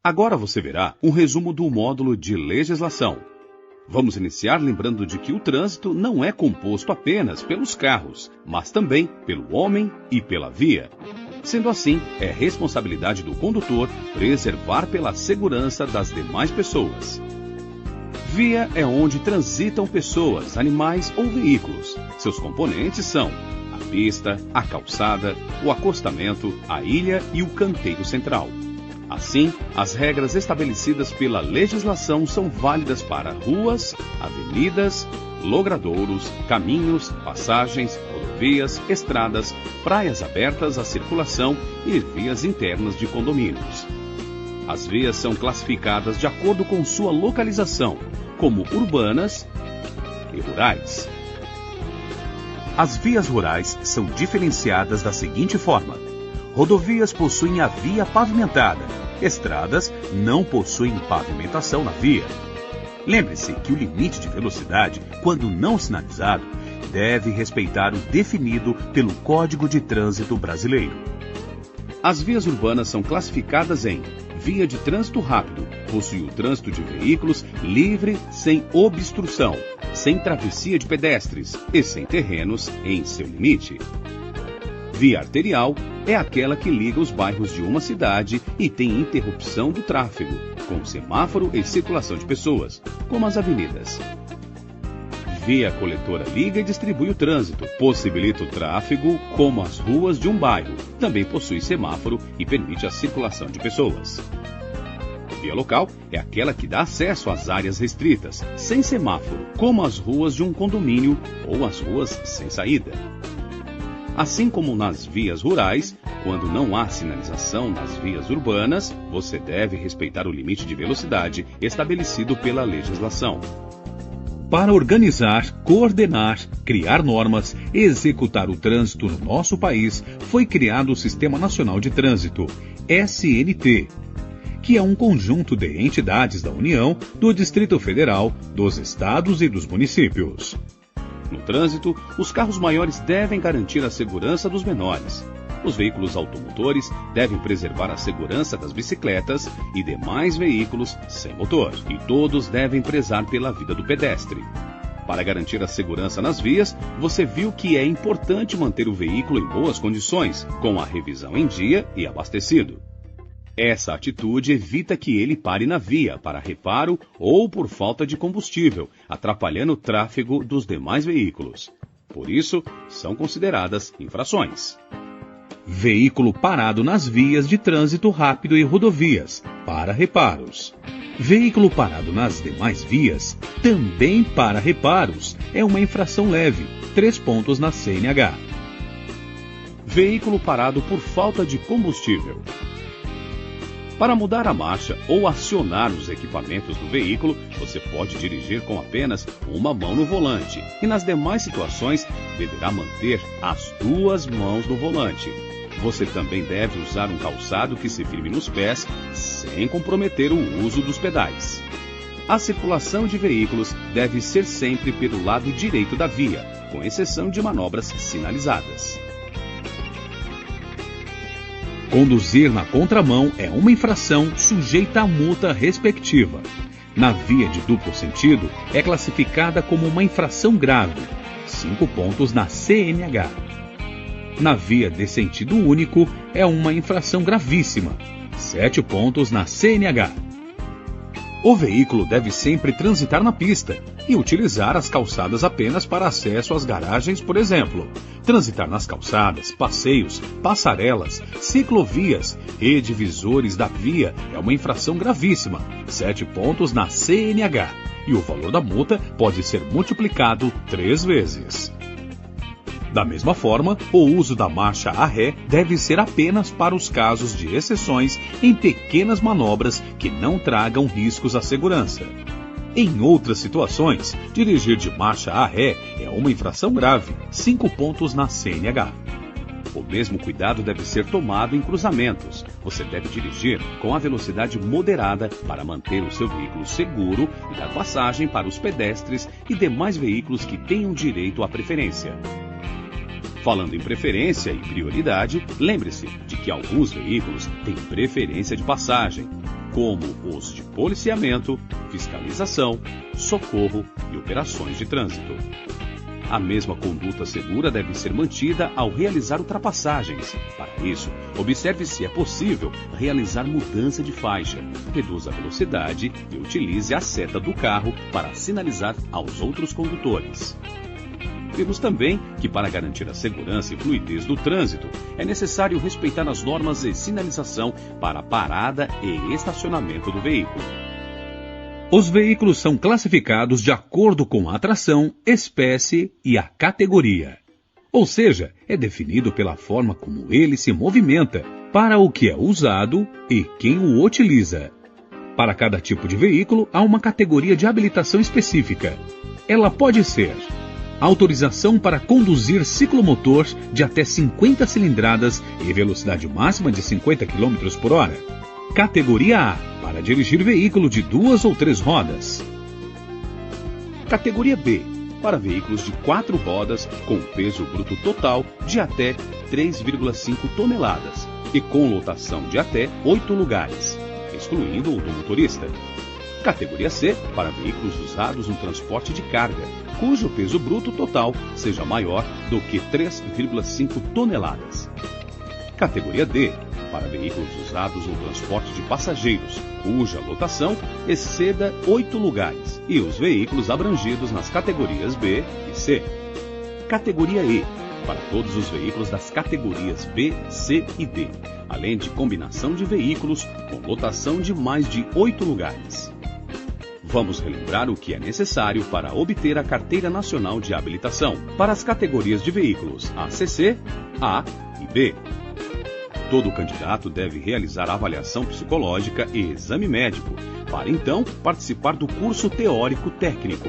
Agora você verá um resumo do módulo de legislação. Vamos iniciar lembrando de que o trânsito não é composto apenas pelos carros, mas também pelo homem e pela via. Sendo assim, é responsabilidade do condutor preservar pela segurança das demais pessoas. Via é onde transitam pessoas, animais ou veículos. Seus componentes são a pista, a calçada, o acostamento, a ilha e o canteiro central. Assim, as regras estabelecidas pela legislação são válidas para ruas, avenidas, logradouros, caminhos, passagens, rodovias, estradas, praias abertas à circulação e vias internas de condomínios. As vias são classificadas de acordo com sua localização, como urbanas e rurais. As vias rurais são diferenciadas da seguinte forma: rodovias possuem a via pavimentada, estradas não possuem pavimentação na via. Lembre-se que o limite de velocidade, quando não sinalizado, deve respeitar o definido pelo Código de Trânsito Brasileiro. As vias urbanas são classificadas em via de trânsito rápido, possui o trânsito de veículos livre, sem obstrução, sem travessia de pedestres e sem terrenos em seu limite. Via arterial é aquela que liga os bairros de uma cidade e tem interrupção do tráfego, com semáforo e circulação de pessoas, como as avenidas. Via coletora liga e distribui o trânsito, possibilita o tráfego, como as ruas de um bairro, também possui semáforo e permite a circulação de pessoas. Via local é aquela que dá acesso às áreas restritas, sem semáforo, como as ruas de um condomínio ou as ruas sem saída. Assim como nas vias rurais, quando não há sinalização nas vias urbanas, você deve respeitar o limite de velocidade estabelecido pela legislação. Para organizar, coordenar, criar normas e executar o trânsito no nosso país, foi criado o Sistema Nacional de Trânsito, SNT, que é um conjunto de entidades da União, do Distrito Federal, dos estados e dos municípios. No trânsito, os carros maiores devem garantir a segurança dos menores. Os veículos automotores devem preservar a segurança das bicicletas e demais veículos sem motor. E todos devem prezar pela vida do pedestre. Para garantir a segurança nas vias, você viu que é importante manter o veículo em boas condições, com a revisão em dia e abastecido. Essa atitude evita que ele pare na via para reparo ou por falta de combustível, atrapalhando o tráfego dos demais veículos. Por isso, são consideradas infrações. Veículo parado nas vias de trânsito rápido e rodovias, para reparos. Veículo parado nas demais vias, também para reparos, é uma infração leve, 3 pontos na CNH. Veículo parado por falta de combustível. Para mudar a marcha ou acionar os equipamentos do veículo, você pode dirigir com apenas uma mão no volante e nas demais situações deverá manter as 2 mãos no volante. Você também deve usar um calçado que se firme nos pés sem comprometer o uso dos pedais. A circulação de veículos deve ser sempre pelo lado direito da via, com exceção de manobras sinalizadas. Conduzir na contramão é uma infração sujeita à multa respectiva. Na via de duplo sentido, é classificada como uma infração grave, 5 pontos na CNH. Na via de sentido único, é uma infração gravíssima, 7 pontos na CNH. O veículo deve sempre transitar na pista e utilizar as calçadas apenas para acesso às garagens, por exemplo. Transitar nas calçadas, passeios, passarelas, ciclovias e divisores da via é uma infração gravíssima, 7 pontos na CNH. E o valor da multa pode ser multiplicado 3 vezes. Da mesma forma, o uso da marcha a ré deve ser apenas para os casos de exceções em pequenas manobras que não tragam riscos à segurança. Em outras situações, dirigir de marcha a ré é uma infração grave, 5 pontos na CNH. O mesmo cuidado deve ser tomado em cruzamentos. Você deve dirigir com a velocidade moderada para manter o seu veículo seguro e dar passagem para os pedestres e demais veículos que tenham direito à preferência. Falando em preferência e prioridade, lembre-se de que alguns veículos têm preferência de passagem. como os de policiamento, fiscalização, socorro e operações de trânsito. A mesma conduta segura deve ser mantida ao realizar ultrapassagens. Para isso, observe se é possível realizar mudança de faixa, reduza a velocidade e utilize a seta do carro para sinalizar aos outros condutores. Vimos também que, para garantir a segurança e fluidez do trânsito, é necessário respeitar as normas de sinalização para parada e estacionamento do veículo. Os veículos são classificados de acordo com a atração, espécie e a categoria. Ou seja, é definido pela forma como ele se movimenta, para o que é usado e quem o utiliza. Para cada tipo de veículo, há uma categoria de habilitação específica. Ela pode ser autorização para conduzir ciclomotor de até 50 cilindradas e velocidade máxima de 50 km por hora. Categoria A, para dirigir veículo de 2 ou 3 rodas. Categoria B, para veículos de 4 rodas com peso bruto total de até 3,5 toneladas e com lotação de até 8 lugares, excluindo o do motorista. Categoria C, para veículos usados no transporte de carga, cujo peso bruto total seja maior do que 3,5 toneladas. Categoria D, para veículos usados no transporte de passageiros, cuja lotação exceda 8 lugares, e os veículos abrangidos nas categorias B e C. Categoria E, para todos os veículos das categorias B, C e D, além de combinação de veículos com lotação de mais de 8 lugares. Vamos relembrar o que é necessário para obter a Carteira Nacional de Habilitação para as categorias de veículos ACC, A e B. Todo candidato deve realizar avaliação psicológica e exame médico, para então participar do curso teórico técnico.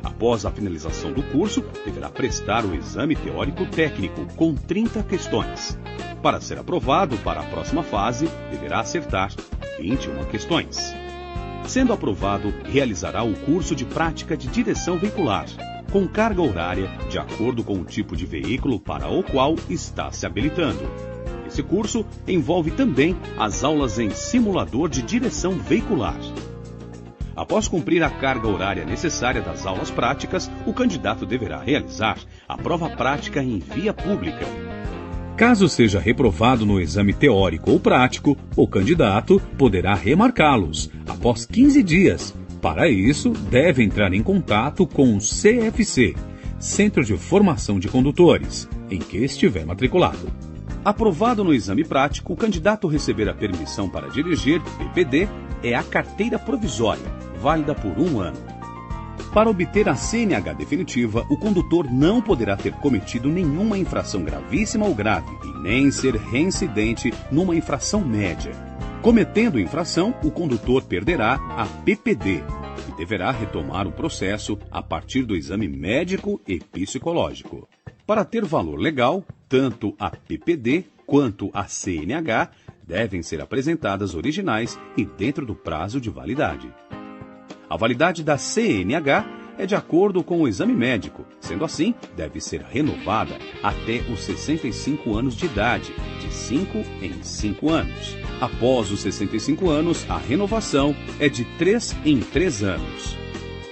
Após a finalização do curso, deverá prestar o exame teórico técnico com 30 questões. Para ser aprovado para a próxima fase, deverá acertar 21 questões. Sendo aprovado, realizará o curso de prática de direção veicular, com carga horária de acordo com o tipo de veículo para o qual está se habilitando. Esse curso envolve também as aulas em simulador de direção veicular. Após cumprir a carga horária necessária das aulas práticas, o candidato deverá realizar a prova prática em via pública. Caso seja reprovado no exame teórico ou prático, o candidato poderá remarcá-los após 15 dias. Para isso, deve entrar em contato com o CFC, Centro de Formação de Condutores, em que estiver matriculado. Aprovado no exame prático, o candidato receberá permissão para dirigir, PPD, é a carteira provisória, válida por 1 ano. Para obter a CNH definitiva, o condutor não poderá ter cometido nenhuma infração gravíssima ou grave e nem ser reincidente numa infração média. Cometendo infração, o condutor perderá a PPD e deverá retomar o processo a partir do exame médico e psicológico. Para ter valor legal, tanto a PPD quanto a CNH devem ser apresentadas originais e dentro do prazo de validade. A validade da CNH é de acordo com o exame médico, sendo assim, deve ser renovada até os 65 anos de idade, de 5 em 5 anos. Após os 65 anos, a renovação é de 3 em 3 anos.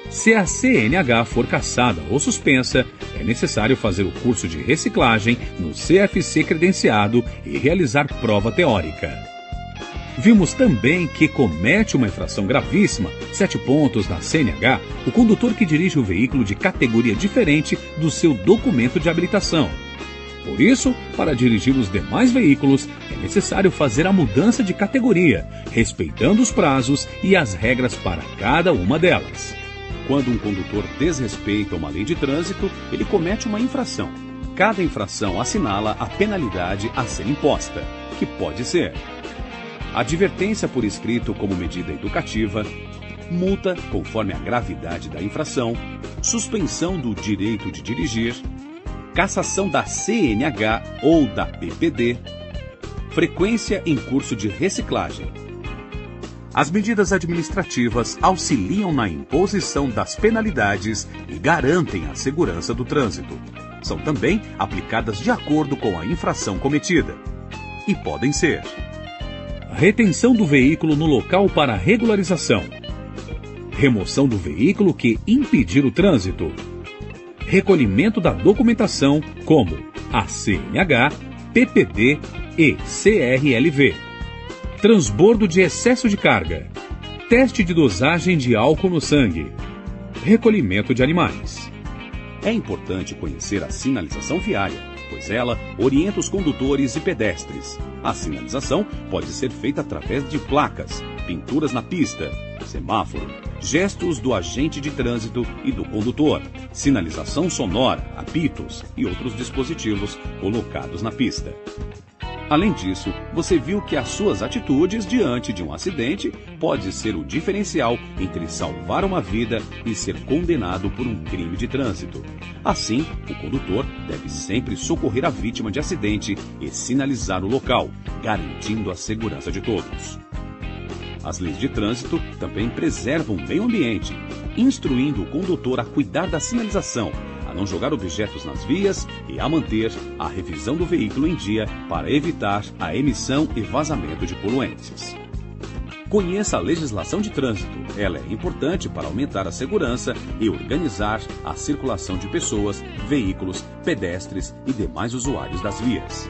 Se a CNH for cassada ou suspensa, é necessário fazer o curso de reciclagem no CFC credenciado e realizar prova teórica. Vimos também que comete uma infração gravíssima, 7 pontos na CNH, o condutor que dirige o veículo de categoria diferente do seu documento de habilitação. Por isso, para dirigir os demais veículos, é necessário fazer a mudança de categoria, respeitando os prazos e as regras para cada uma delas. Quando um condutor desrespeita uma lei de trânsito, ele comete uma infração. Cada infração assinala a penalidade a ser imposta, que pode ser advertência por escrito como medida educativa, multa conforme a gravidade da infração, suspensão do direito de dirigir, cassação da CNH ou da PPD, frequência em curso de reciclagem. As medidas administrativas auxiliam na imposição das penalidades e garantem a segurança do trânsito. São também aplicadas de acordo com a infração cometida. E podem ser retenção do veículo no local para regularização, remoção do veículo que impedir o trânsito, recolhimento da documentação como a CNH, PPD e CRLV, transbordo de excesso de carga, teste de dosagem de álcool no sangue, recolhimento de animais. É importante conhecer a sinalização viária, pois ela orienta os condutores e pedestres. A sinalização pode ser feita através de placas, pinturas na pista, semáforo, gestos do agente de trânsito e do condutor, sinalização sonora, apitos e outros dispositivos colocados na pista. Além disso, você viu que as suas atitudes diante de um acidente pode ser o diferencial entre salvar uma vida e ser condenado por um crime de trânsito. Assim, o condutor deve sempre socorrer a vítima de acidente e sinalizar o local, garantindo a segurança de todos. As leis de trânsito também preservam o meio ambiente, instruindo o condutor a cuidar da sinalização, a não jogar objetos nas vias e a manter a revisão do veículo em dia para evitar a emissão e vazamento de poluentes. Conheça a legislação de trânsito. Ela é importante para aumentar a segurança e organizar a circulação de pessoas, veículos, pedestres e demais usuários das vias.